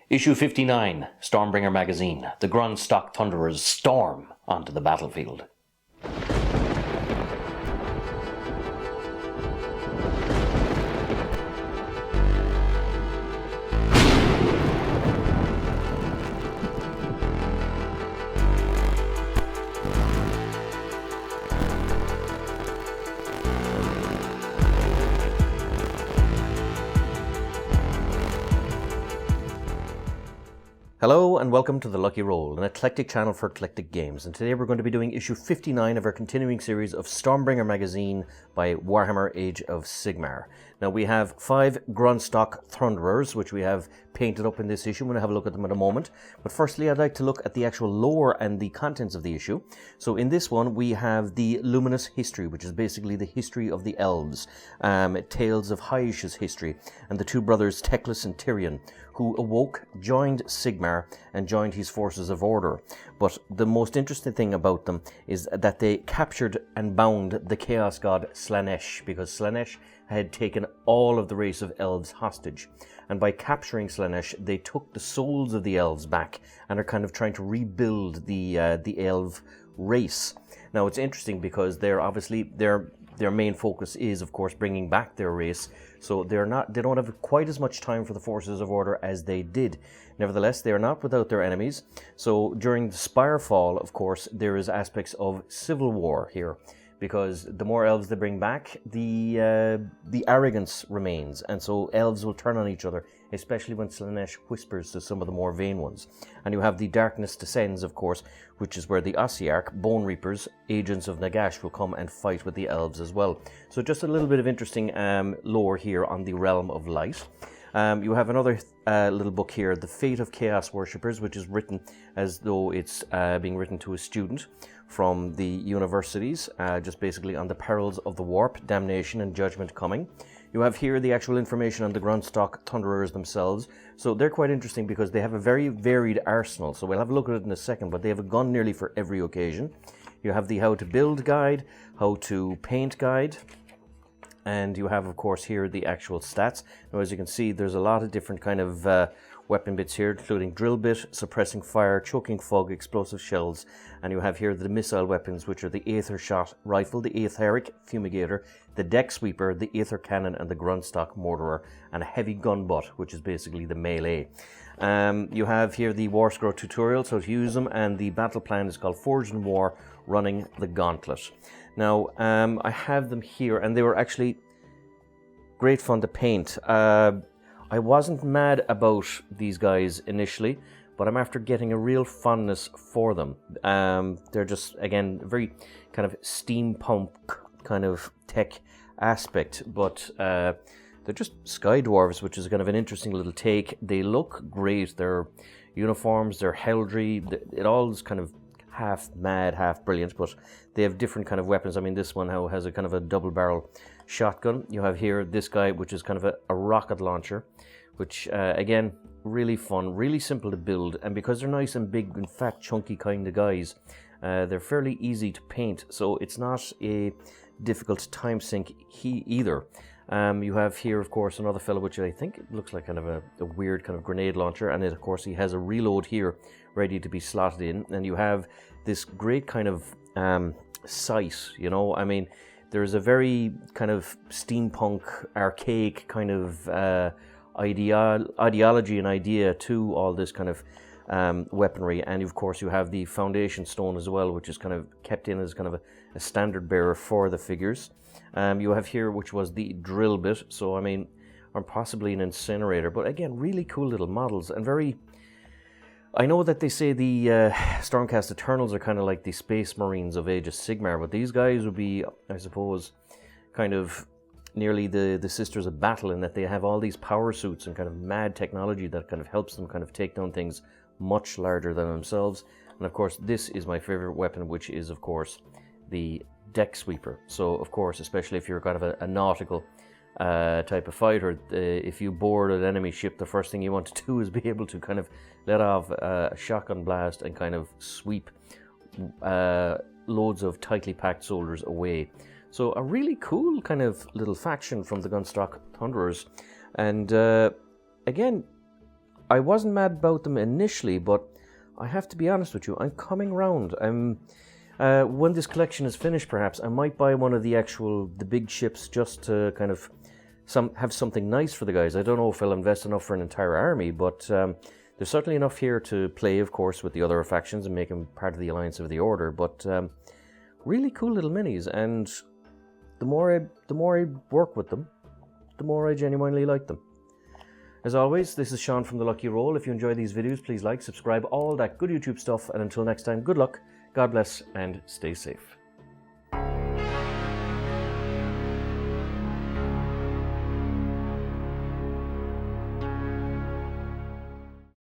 Issue 59, Stormbringer magazine. The Grunstock Thunderers storm onto the battlefield. Hello and welcome to The Lucky Roll, an eclectic channel for eclectic games, and today we're going to be doing issue 59 of our continuing series of Stormbringer magazine by Warhammer Age of Sigmar. Now we have 5 Grunstock Thunderers, which we have painted up in this issue. We're going to have a look at them in a moment. But firstly, I'd like to look at the actual lore and the contents of the issue. So in this one, we have the Luminous History, which is basically the history of the elves, tales of Haish's history, and the two brothers Teclis and Tyrion, who awoke, joined Sigmar, and joined his forces of order. But the most interesting thing about them is that they captured and bound the chaos god Slaanesh, because Slaanesh had taken all of the race of elves hostage. And by capturing Slaanesh, they took the souls of the elves back and are kind of trying to rebuild the elf race. Now it's interesting because they're obviously their main focus is, of course, bringing back their race. So they don't have quite as much time for the forces of order as they did. Nevertheless, they are not without their enemies. So during the Spirefall, of course, there is aspects of civil war here, because the more elves they bring back, the arrogance remains, and so elves will turn on each other, especially when Slaanesh whispers to some of the more vain ones. And you have the Darkness Descends, of course, which is where the Ossiarch, Bone Reapers, agents of Nagash, will come and fight with the elves as well. So just a little bit of interesting lore here on the Realm of Light. You have another little book here, The Fate of Chaos Worshippers, which is written as though it's being written to a student from the universities, just basically on the perils of the warp, damnation and judgment coming. You have here the actual information on the Grunstock Thunderers themselves. So they're quite interesting because they have a very varied arsenal. So we'll have a look at it in a second, but they have a gun nearly for every occasion. You have the how to build guide, how to paint guide, and you have, of course, here the actual stats. Now, as you can see, there's a lot of different kind of weapon bits here, including drill bit, suppressing fire, choking fog, explosive shells, and you have here the missile weapons, which are the Aether Shot Rifle, the Aetheric Fumigator, the Deck Sweeper, the Aether Cannon, and the Grunstock Mortarer, and a heavy gun butt, which is basically the melee. You have here the War Scroll tutorial, so to use them, and the battle plan is called Forged in War, Running the Gauntlet. Now, I have them here, and they were actually great fun to paint. I wasn't mad about these guys initially, but I'm after getting a real fondness for them. They're just, again, very kind of steampunk kind of tech aspect, but they're just sky dwarves, which is kind of an interesting little take. They look great. Their uniforms, their heraldry, it all is kind of half mad, half brilliant, but they have different kind of weapons. I mean, this one has a kind of a double barrel shotgun. You have here this guy, which is kind of a rocket launcher, which again, really fun, really simple to build, and because they're nice and big and fat, chunky kind of guys, they're fairly easy to paint, so it's not a difficult time sink either. You have here, of course, another fellow, which I think looks like kind of a weird kind of grenade launcher, and of course he has a reload here ready to be slotted in, and you have this great kind of sight, you know. I mean, there's a very kind of steampunk, archaic kind of ideology and idea to all this kind of weaponry, and of course you have the foundation stone as well, which is kind of kept in as kind of a standard bearer for the figures. You have here, which was the drill bit, so I mean, or possibly an incinerator, but again, really cool little models, and very... I know that they say the Stormcast Eternals are kind of like the Space Marines of Age of Sigmar, but these guys would be, I suppose, kind of nearly the Sisters of Battle, in that they have all these power suits and kind of mad technology that kind of helps them kind of take down things much larger than themselves. And of course, this is my favorite weapon, which is, of course, the Deck Sweeper. So, of course, especially if you're kind of a nautical type of fighter, if you board an enemy ship, the first thing you want to do is be able to kind of let off a shotgun blast and kind of sweep loads of tightly packed soldiers away. So a really cool kind of little faction from the Grunstock Thunderers. And again, I wasn't mad about them initially, but I have to be honest with you, I'm coming round. When this collection is finished, perhaps, I might buy one of the big ships just to kind of have something nice for the guys. I don't know if I'll invest enough for an entire army, but there's certainly enough here to play, of course, with the other factions and make them part of the Alliance of the Order. But really cool little minis, and the more I work with them, the more I genuinely like them. As always, this is Sean from The Lucky Roll. If you enjoy these videos, please like, subscribe, all that good YouTube stuff. And until next time, good luck, God bless, and stay safe.